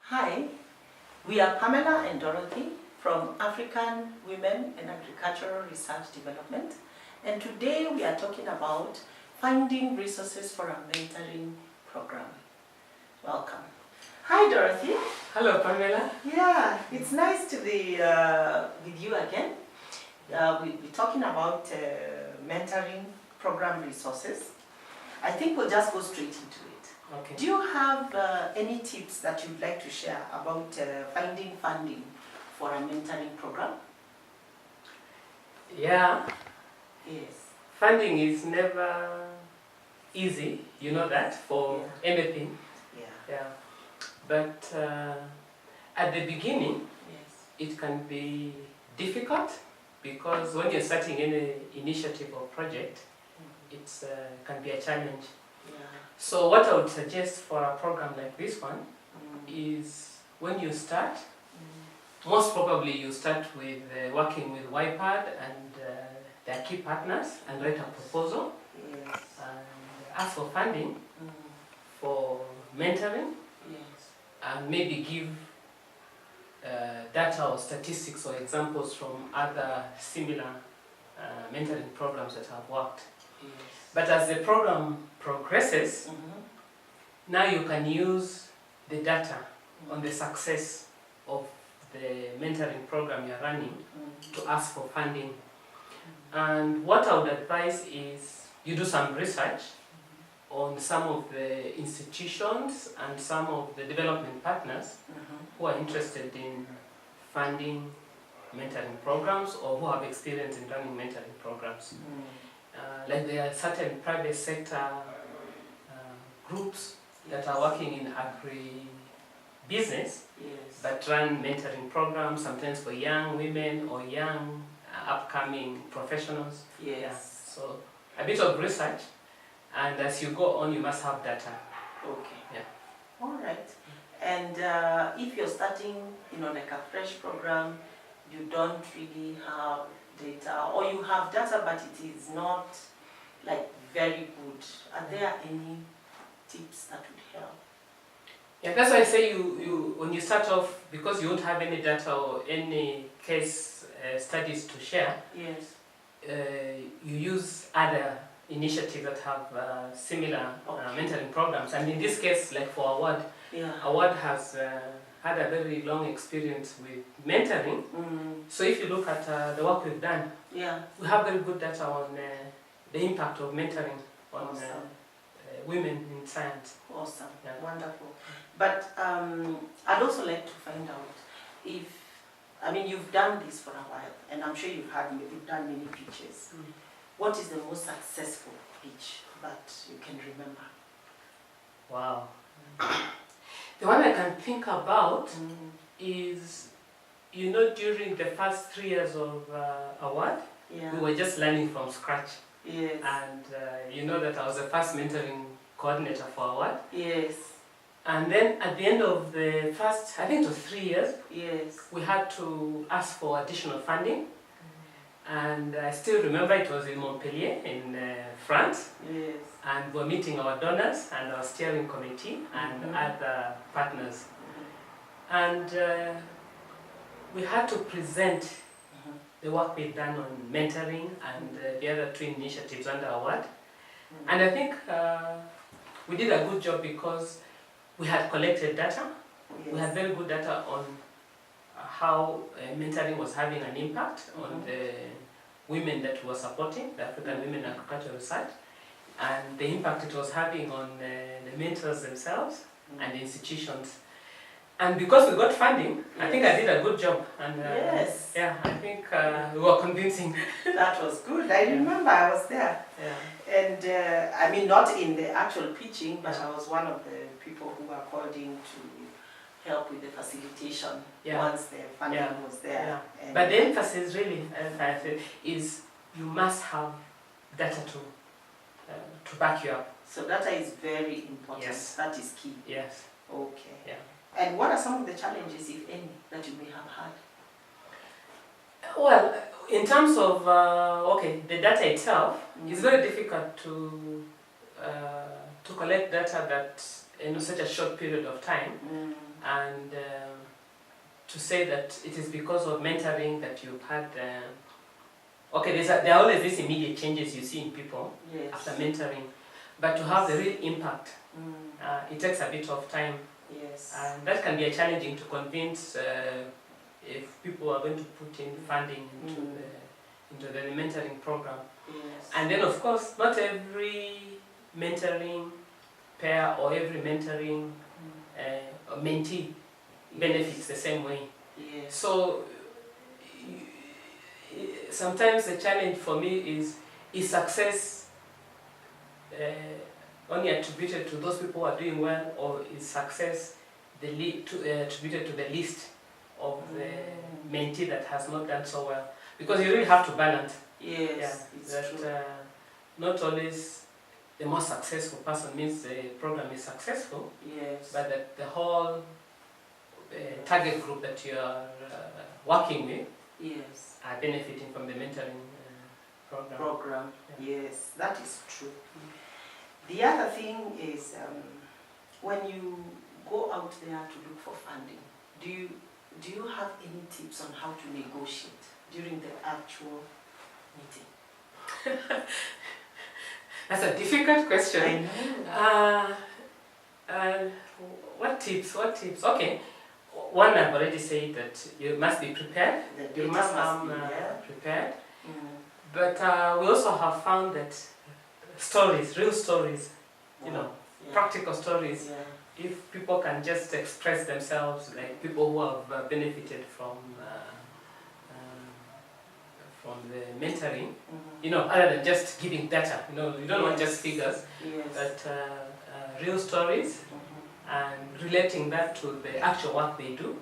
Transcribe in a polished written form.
Hi, we are Pamela and Dorothy from African Women in Agricultural Research Development, and today we are talking about finding resources for our mentoring program. Welcome. Hi Dorothy. Hello Pamela. Yeah, it's nice to be with you again. We'll be talking about mentoring program resources. I think we'll just go straight into it. Okay. Do you have any tips that you'd like to share about finding funding for a mentoring program? Yeah. Yes. Funding is never easy, you know that, for anything. Yeah. Yeah. But at the beginning, Yes. it can be difficult because when you're starting any initiative or project, it can be a challenge. Yeah. So what I would suggest for a program like this one is when you start, most probably you start with working with YPAD and their key partners and write a proposal. Yes. And ask for funding for mentoring. Yes. And maybe give data or statistics or examples from other similar mentoring programs that have worked. Yes. But as the program progresses, now you can use the data on the success of the mentoring program you're running to ask for funding. And what I would advise is you do some research on some of the institutions and some of the development partners who are interested in funding mentoring programs or who have experience in running mentoring programs. Like there are certain private sector groups that are working in agri-business that run mentoring programs, sometimes for young women or young upcoming professionals. Yes. Yeah. So a bit of research, and as you go on, you must have data. Okay. Yeah. All right. And if you're starting, like a fresh program, you don't really have data, or you have data but it is not like very good. Are there any tips that would help? Yeah, that's why I say you when you start off, because you won't have any data or any case studies to share. Yes. You use other initiatives that have similar mentoring programs, and in this case, like for Award, Award has had a very long experience with mentoring. So if you look at the work we've done, we have very good data on the impact of mentoring on women in science. Awesome. Yeah. Wonderful. But I'd also like to find out if, you've done this for a while, and I'm sure you've done many pitches. What is the most successful pitch that you can remember? Wow. The one I can think about is, during the first 3 years of Award, we were just learning from scratch. Yes. And you know that I was the first mentoring coordinator for Award. Yes. And then at the end of the first, I think it was 3 years, we had to ask for additional funding. And I still remember it was in Montpellier in France. Yes. And we're meeting our donors and our steering committee and other partners. And we had to present the work we've done on mentoring and the other 2 initiatives under Award. And I think we did a good job because we had collected data. We had very good data on how mentoring was having an impact on the women that we were supporting, the African Women in Agricultural Research, and the impact it was having on the mentors themselves and the institutions. And because we got funding, I think I did a good job. And yeah, I think we were convincing. That was good. I remember I was there. Yeah. And not in the actual pitching, but I was one of the people who were called in to help with the facilitation once the funding was there. Yeah. But the emphasis really, as I said, is you must have data to back you up. So data is very important. Yes. That is key. Yes. Okay. Yeah. And what are some of the challenges, if any, that you may have had? Well, in terms of the data itself, it's very difficult to collect data that in such a short period of time, and to say that it is because of mentoring that you've had. Okay, there are always these immediate changes you see in people after mentoring, but to have the real impact, it takes a bit of time. Yes. And that can be challenging to convince if people are going to put in funding into the mentoring program. Yes. And then, of course, not every mentoring pair or every mentoring mentee benefits the same way. Yes. So sometimes the challenge for me is success only attributed to those people who are doing well, or is success attributed to the list of the mentee that has not done so well? Because you really have to balance. Yes, it's true. Not always the most successful person means the program is successful. Yes. But that the whole target group that you are working with are benefiting from the mentoring program. Yeah. Yes, that is true. The other thing is when you go out there to look for funding, do you have any tips on how to negotiate during the actual meeting? That's a difficult question. I know. What tips? Okay. One, I've already said that you must be prepared. You must be prepared. But we also have found that real stories, practical stories, if people can just express themselves, like people who have benefited from the mentoring, other than just giving data, you don't want just figures, but real stories, and relating that to the actual work they do.